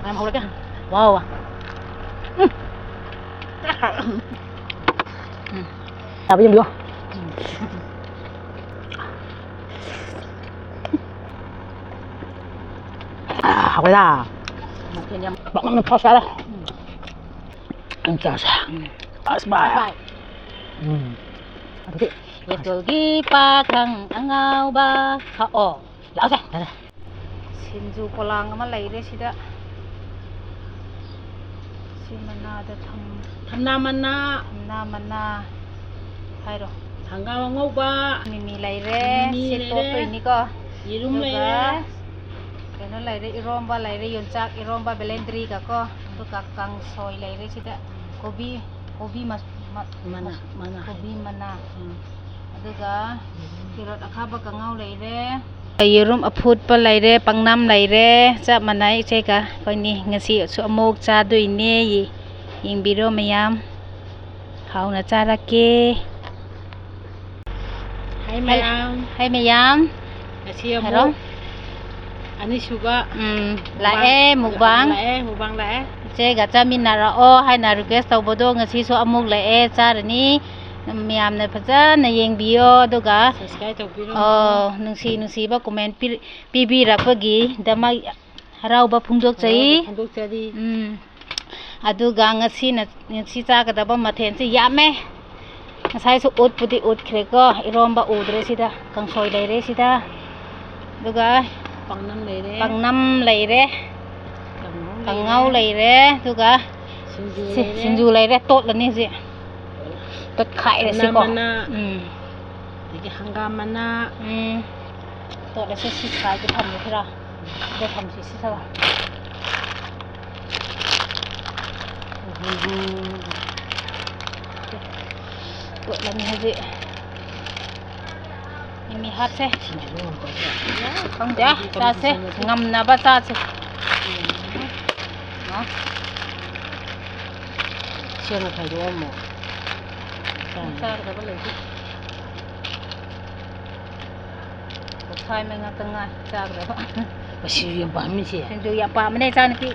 Em hầu đấy kìa. Wow à. Sao bây giờ được? Học cái ra. Bọn nó khó xá đây. Anh chào xa. Bye. Yetugi pakang angau ba ka o. Lão ra. Sinju kolang ama lai re sida. Simana da tham mana. Hai ro. Thangga ngau ba. Mimi lai re. Sito toi ni ko. Irum lai re. Kano lai re iromba lai re yonchak iromba belendri ka ko. Tu kakang soy lai re sida. Kobi mas mana. Kobi mana. Aduga kirot akhaba ka ngau lai re. Yerum aphut pa lai re pangnam lai re cha manai che ka koi ni ngasi su amok cha dui ne yi yingbiro mayam hauna chara ke Hai mayam ngasi amok ani suga la e mukbang la che ga cha min na ra o hai na request taw bodo ngasi su amok la e cha rani mayam na phaja na yengbiyo aduga subscribe tawbiro nungsi ba comment pi rakpagi dama harau ba phungdok chai aduga ngasi cha ga ba mathen si yame ngasai su ut pudi ut khre ko iromba udre sida kangsoi lai re sida aduga pangnam lai re kangau lai re aduga sinju lai re tot la ni ji tot khai re si ko Jadi hangga mana tot la si khai ke tham ni thira de tham si sa tot la ni haji mi hat se không ja sa se ngam na ba sa se no siapa thay đổi mo sa ka ba le Thai mình tengah ngai cha cái đó. Masih yang paham ni sih. Sinju ya pa mene cha ni ki.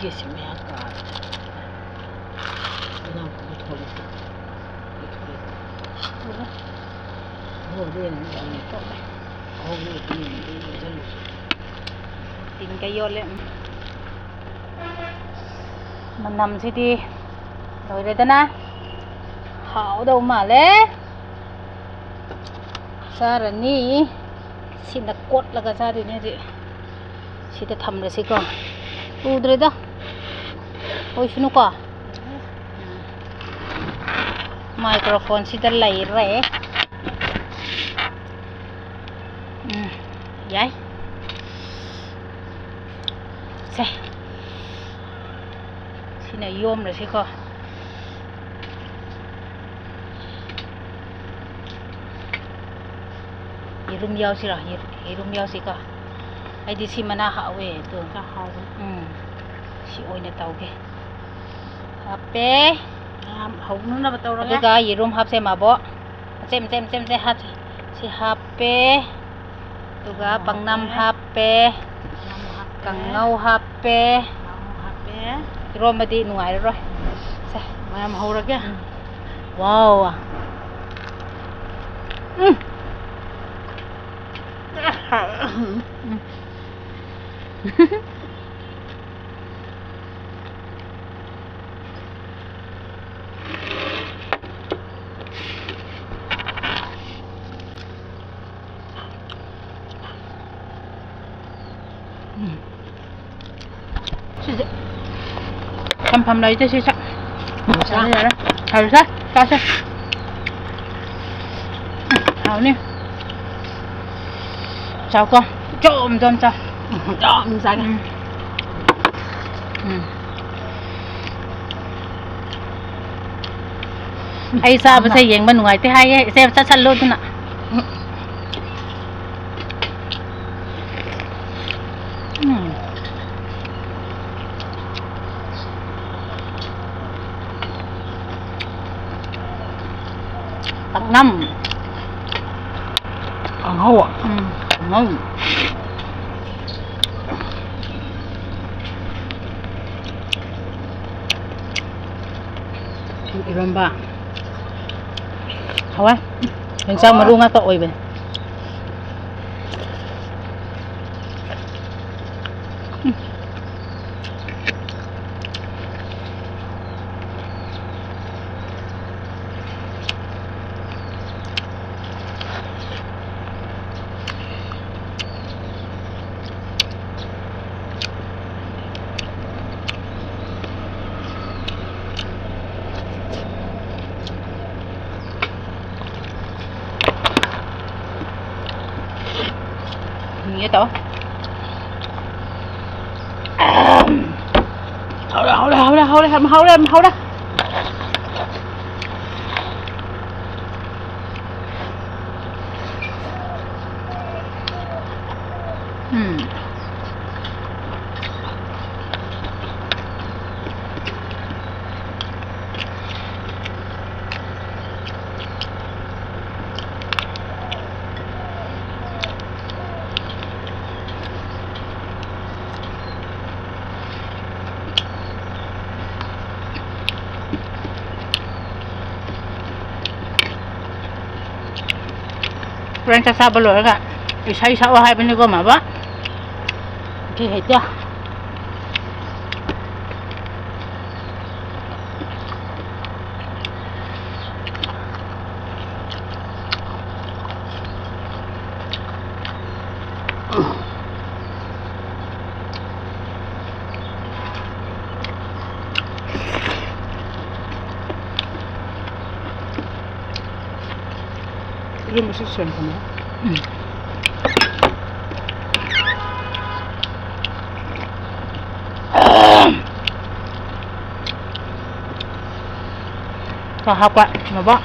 Yes, me aka. Nah, betul. Oh, dia ni ni tu. Oh, ni jalu. Tin kayo le. Nằm xí đi rồi đây ta na hảo đâu mà lẽ sa rồi ni xin đặt cốt là cái sa thì nha chị xin đặt thầm rồi xí con u đây đó ôi xin qua microphone xin đặt lấy rẻ vậy xe sini yom rồi sih kok irum yau sih lah irum yau sih kok ai di sini mana hak we tu Hau. si oi na tau ke HP Hau nu na betul tu ka irum hap se mabo sem hat si HP tu ka pangnam HP kangau HP Rom đi ngoài rồi. Sao? Mà em hầu rồi kìa. Wow à. Phẩm lấy cho chị chắc sao vậy đó thử sát ta xem hảo nè chào con trộm sao Trộm ra kìa. Hay sao bây giờ hiện bên ngoài thì hay xem sát luôn thế nào น้ำ เฮาอ่ะ น้ำอีรอมบ้าเอาไว้ยังซ้ำมาดูงาโตโอยไป Như tổ hầu đó Rang sa balor ka. Isa-isa wahay pa ni goma ba? Okay, ito. Ini masih sen kan ya? Tahap pak, napa?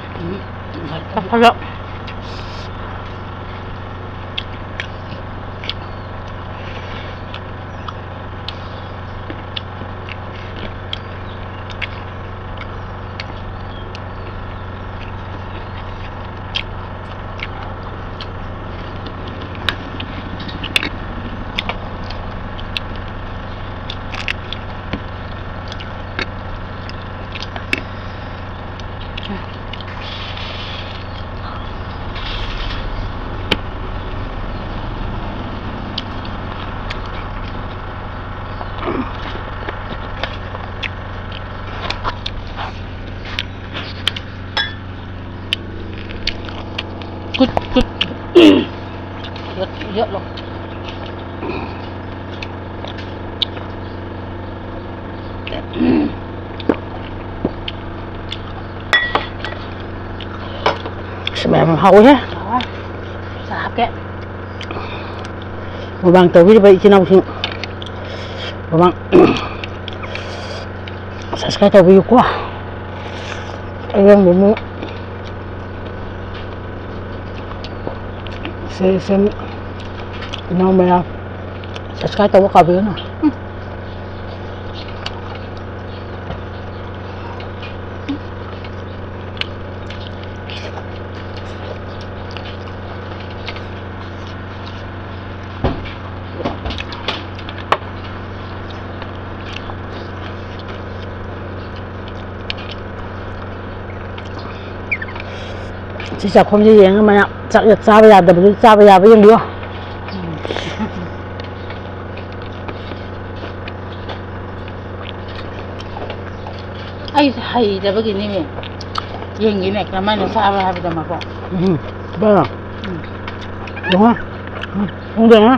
Tahap. Cút Dớt luôn. Smell hậu nhé. Sạp kẹ. Một bằng tàu đi vậy chứ nào chứ. Một bằng Subscribe tàu view quá. Anh em muốn xem nào mà subscribe tàu có view nào. Chỉ chọc không gì vậy mà chắc được sao bây giờ được sao bây giờ với đứa Ai hay ra begini nih. Yang gini namanya sao bây giờ mà kok. Vâng. Đúng không? Không được hả?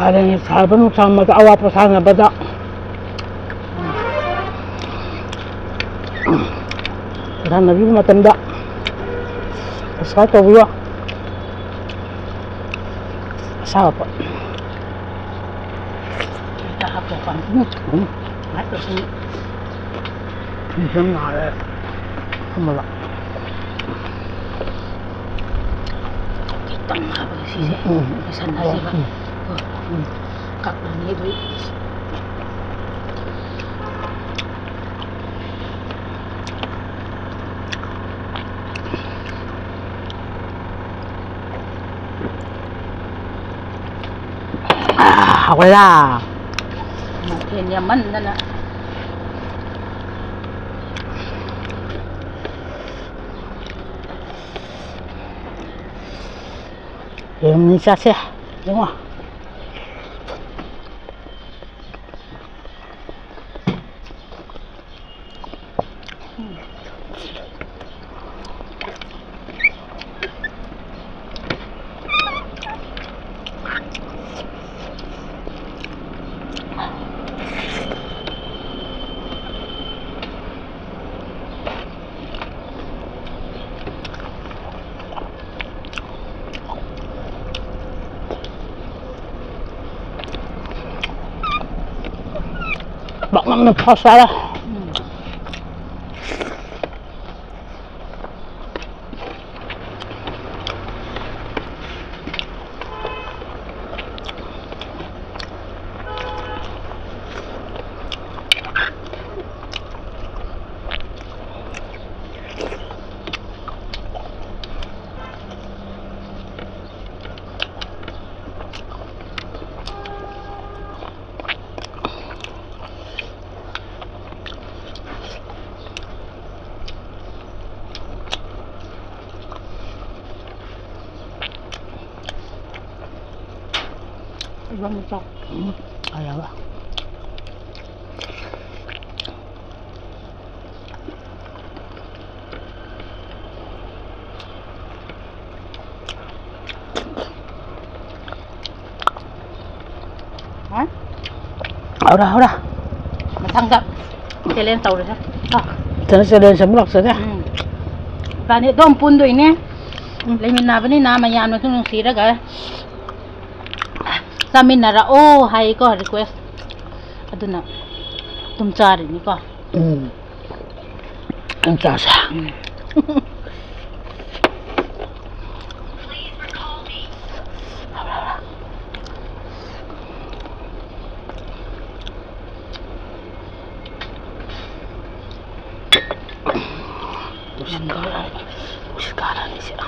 Kadang sahabat sama awal pasangan beda. Dan nabi macam dak. Satu dia. Siapa? Kita apa kan? Mati sih. Ini mana? Kamu lah. ตั้งมาเลยสิฉันนะสิว่ากับอันนี้ด้วย好啦เทียนยามันนั่นน่ะ你下去行吗บอกมันพอซะแล้วว่ามันจบอะไรวะเอาละมาทั้งกับเจเลนเตาเลยใช่ฉันจะเดินสำรวจซะปลาเนี่ยต้มปุ้นด้วยเนี่ยเลยมีน้ำนี่น้ำมายามมาทุ่งสีแล้วกันSamin nara hai ko request aduna tum chari ni ko ang tasa Sekarang ni siya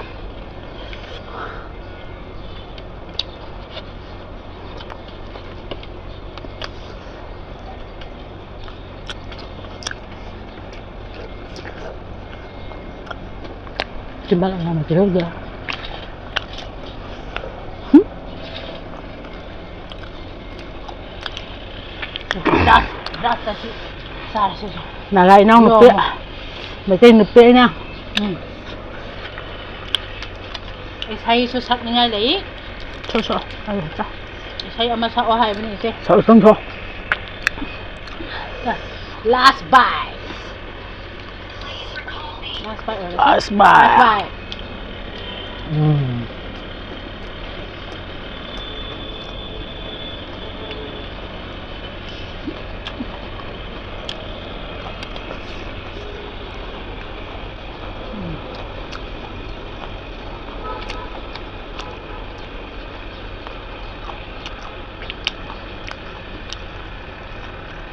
Coba lang naman sila udah. Das tadi salah sih. Nalai nang nupi. Macam nupi nya. Saya susah ni ngai Susah. Ayo ta. Saya ama sa ohai bani sih. Susah tu. Last bite. Last bite.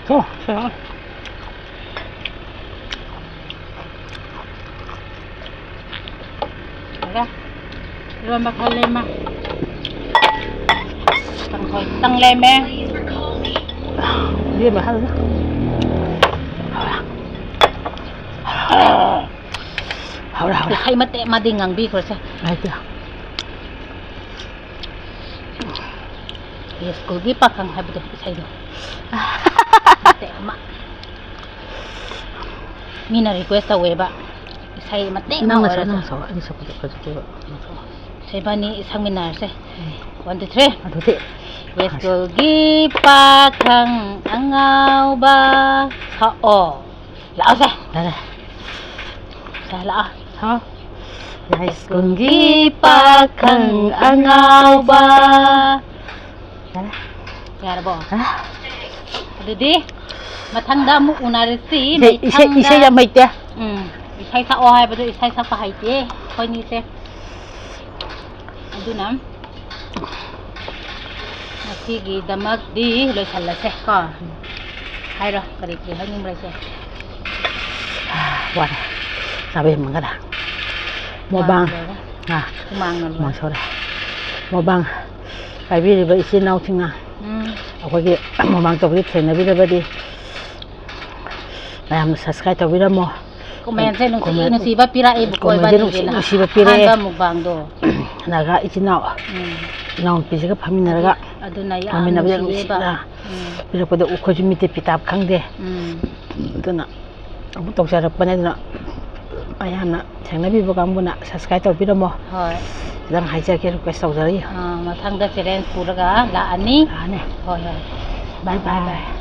Tuh, saya. Ada. Luan bakal lema. Tang leme. Dia mahal lah. Haulah. Saya mati madingang bi ko sa. Ay ito. Yes, ko gi pa kang habdo sa ilo. Tema. Mina request away ba? Saya mati Nang nasa ini sa ko. Saya bani isang minar sa. 1 2 3. Aduh, Tik. Yes, ko gi pa kang angaw ba sa o. Lao sa. Dah. Sa lao. Ha. Yes, ko gi pa kang angaw ba. Dah. Yara bo. Ah. Jadi matangda mo unarisi Isa yang baik dia. Isay sa ohay ba do isay sa pahay ti. Koy ni se. ดูน้ำSige, damat di lo salaseh ko. Hay rồi, cái gì hơi nhưng mà sẽ. What? Sabi mo ka na. Mo bang. Kumang na. Mo sorry. Mo bang. Kai bi ba isin naw tinga. Ako gi mo bang to bi train na bi ba di. Bayam subscribe to bi mo. Comment sa nung ino si ba pira e bukoy ba di na. Si ba pira. Handa mo bang do. Naga isin naw. Naw pisi ka phamin na ga. Aduna ya. Phamin na bi ba. Pero pada uko jumi te pitap khang de. Ito na. Abu tok sarap pa na ayan na. Sang nabi ba kang muna subscribe to bi mo. Hoy. Lang hai cha ke request to dari. Mathang da challenge pura ga la ani. Ane. Hoy. Bye bye.